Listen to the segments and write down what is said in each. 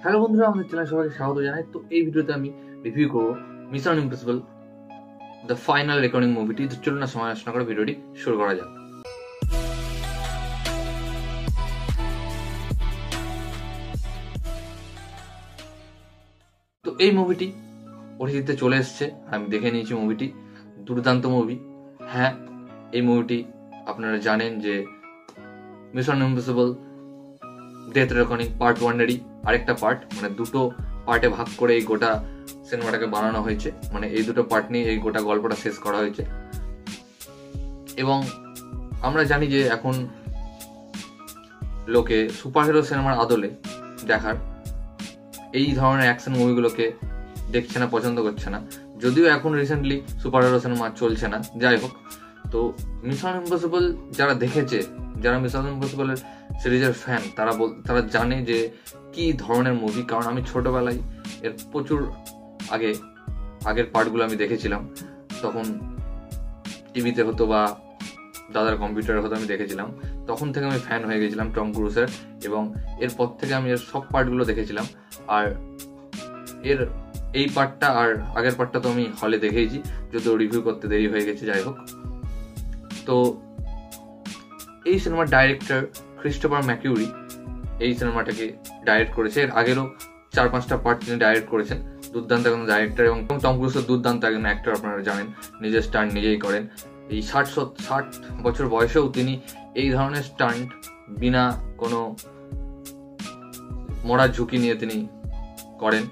Hello বন্ধুরা, আমাদের channel সবাইকে স্বাগত জানাই। তো এই ভিডিওতে আমি রিভিউ করবো Mission Impossible the final recording মুভিটি। তো চলুন না সমালোচনা করে ভিডিওটি শুরু করা যাক। তো এই মুভিটি ওটিটিতে চলে এসছে, আমি দেখে নিয়েছি। মুভিটি দুর্দান্ত মুভি। হ্যাঁ, এই মুভিটি আপনারা জানেন যে Mission Impossible death recording part 1-এরই আরেকটা পার্ট, মানে দুটো পার্টে ভাগ করে এই গোটা সিনেমাটাকে বানানো হয়েছে। মানে এই দুটো পার্ট নিয়ে এই গোটা গল্পটা শেষ করা হয়েছে। এবং আমরা জানি যে এখন লোকে সুপারহিরো সিনেমার আদলে দেখার এই ধরনের অ্যাকশন মুভিগুলোকে দেখছে না, পছন্দ করছে না। যদিও এখন রিসেন্টলি সুপারহিরো সিনেমা চলছে না, যাই হোক। তো মিশন ইম্পসিবল যারা দেখেছে, যারা মিশন ইম্পসিবলের সিরিজের ফ্যান, তারা জানে যে কি ধরনের মুভি। কারণ আমি ছোটবেলায় এর প্রচুর আগের পার্টগুলো আমি দেখেছিলাম। তখন টিভিতে হতো বা দাদার কম্পিউটারে হতো, আমি দেখেছিলাম। তখন থেকে আমি ফ্যান হয়ে গেছিলাম টম ক্রুজের, এবং এরপর থেকে আমি এর সব পার্টগুলো দেখেছিলাম। আর এর এই পার্টটা আর আগের পার্টটা তো আমি হলে দেখেইছি, যদিও রিভিউ করতে দেরি হয়ে গেছে, যাই হোক। তো এই সিনেমার ডাইরেক্টর ক্রিস্টোফার ম্যাকিউরি এই সিনেমাটাকে ডাইরেক্ট করেছে। এর আগেরও 4-5টা পার্ট তিনি ডাইরেক্ট করেছেন। দুর্দান্ত একজন ডাইরেক্টর, এবং টম ক্রুজের দুর্দান্ত একজন অ্যাক্টর, আপনারা জানেন। নিজের স্টান্ট নিজেই করেন। এই 60 বছর বয়সেও তিনি এই ধরনের স্টান্ট বিনা কোনো মরার ঝুঁকি নিয়ে তিনি করেন।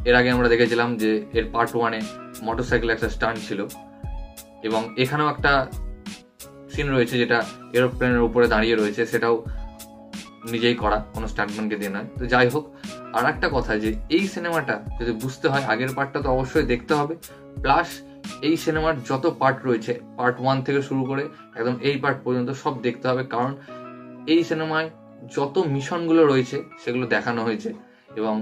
এর আগে আমরা দেখেছিলাম যে এর পার্ট 1-এ মোটরসাইকেল একটা স্টান্ট ছিল, এবং এখানেও একটা সিন রয়েছে যেটা এরোপ্লেনের উপরে দাঁড়িয়ে রয়েছে, সেটাও নিজেই করা, কোনো স্টান্টম্যানকে দিয়ে নয়। তো যাই হোক, আর একটা কথা যে এই সিনেমাটা যদি বুঝতে হয়, আগের পার্টটা তো অবশ্যই দেখতে হবে, প্লাস এই সিনেমার যত পার্ট রয়েছে, পার্ট 1 থেকে শুরু করে একদম এই পার্ট পর্যন্ত সব দেখতে হবে। কারণ এই সিনেমায় যত মিশনগুলো রয়েছে সেগুলো দেখানো হয়েছে, এবং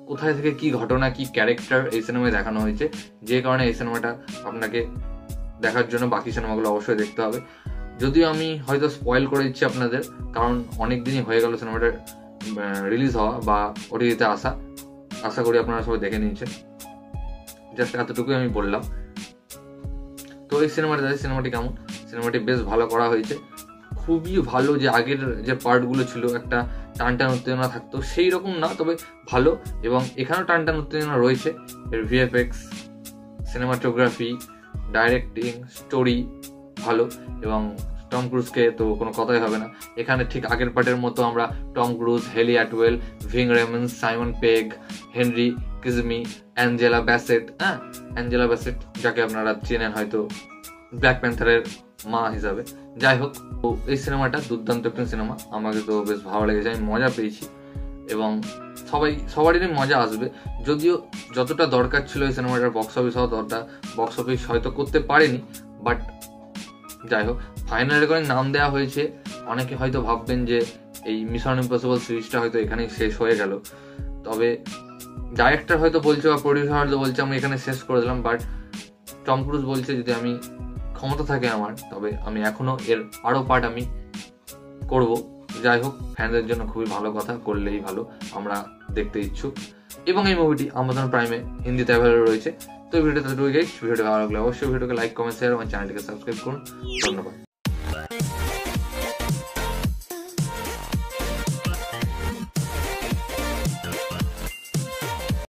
কোথায় থেকে কি ঘটনা, কি ক্যারেক্টার এই সিনেমায় দেখানো হয়েছে, যে কারণে এই সিনেমাটা আপনাকে দেখার জন্য বাকি সিনেমাগুলো অবশ্যই দেখতে হবে। যদিও আমি হয়তো স্পয়েল করে দিচ্ছি আপনাদের, কারণ অনেক দিনই হয়ে গেল সিনেমাটা রিলিজ হওয়া বা ওটিটিতে আসা। আশা করি আপনারা সবাই দেখে নিয়েছেন। জাস্ট এতটুকুই আমি বললাম। তো এই সিনেমাটি কেমন? সিনেমাটি বেশ ভালো করা হয়েছে, খুবই ভালো। যে আগের যে পার্টগুলো ছিল একটা টানটান উত্তেজনা থাকতো, সেই রকম না, তবে ভালো। এবং এখানেও টানটান উত্তেজনা রয়েছে। এর ভিএফএক্স, সিনেমাটোগ্রাফি, ডাইরেক্টিং, স্টোরি ভালো। এবং টম ক্রুজকে তো কোনো কথাই হবে না। এখানে ঠিক আগের পার্টের মতো আমরা Tom Cruise, Hayley Atwell, Ving Rhames, Simon Pegg, Henry Czerny, Angela Bassett, Angela Bassett যাকে আপনারা চেনেন হয়তো ব্ল্যাক প্যান্থারের মা হিসাবে। যাই হোক, তো এই সিনেমাটা দুর্দান্ত একটা সিনেমা, আমাকে তো বেশ ভালো লেগেছে, আমি মজা পেয়েছি। এবং সবারই মজা আসবে। যদিও যতটা দরকার ছিল এই সিনেমাটার বক্স অফিস হওয়া, ততটা বক্স অফিস হয়তো করতে পারেনি, বাট যাই হোক, ফাইনাল রেকর্ডিং নাম দেওয়া হয়েছে। অনেকে হয়তো ভাববেন যে এই মিশন ইম্পসিবল সিরিজটা হয়তো এখানেই শেষ হয়ে গেল। তবে ডাইরেক্টর হয়তো বলছে বা প্রডিউসার হয়তো বলছে আমি এখানে শেষ করে দিলাম, বাট টম ক্রুজ বলছে যদি আমি ক্ষমতা থাকে আমার, তবে আমি এখনো এর আরো পার্ট আমি করব। যাই হোক, ফ্যানদের জন্য খুবই ভালো কথা, করলেই ভালো, আমরা দেখতে ইচ্ছুক। এবং এই মুভিটি আমাজন প্রাইমে হিন্দিতে অ্যাভেলেবল রয়েছে। তো ভিডিওটা ভালো লাগলে অবশ্যই ভিডিওকে লাইক, কমেন্ট, শেয়ার এবং চ্যানেলটিকে সাবস্ক্রাইব করুন। ধন্যবাদ।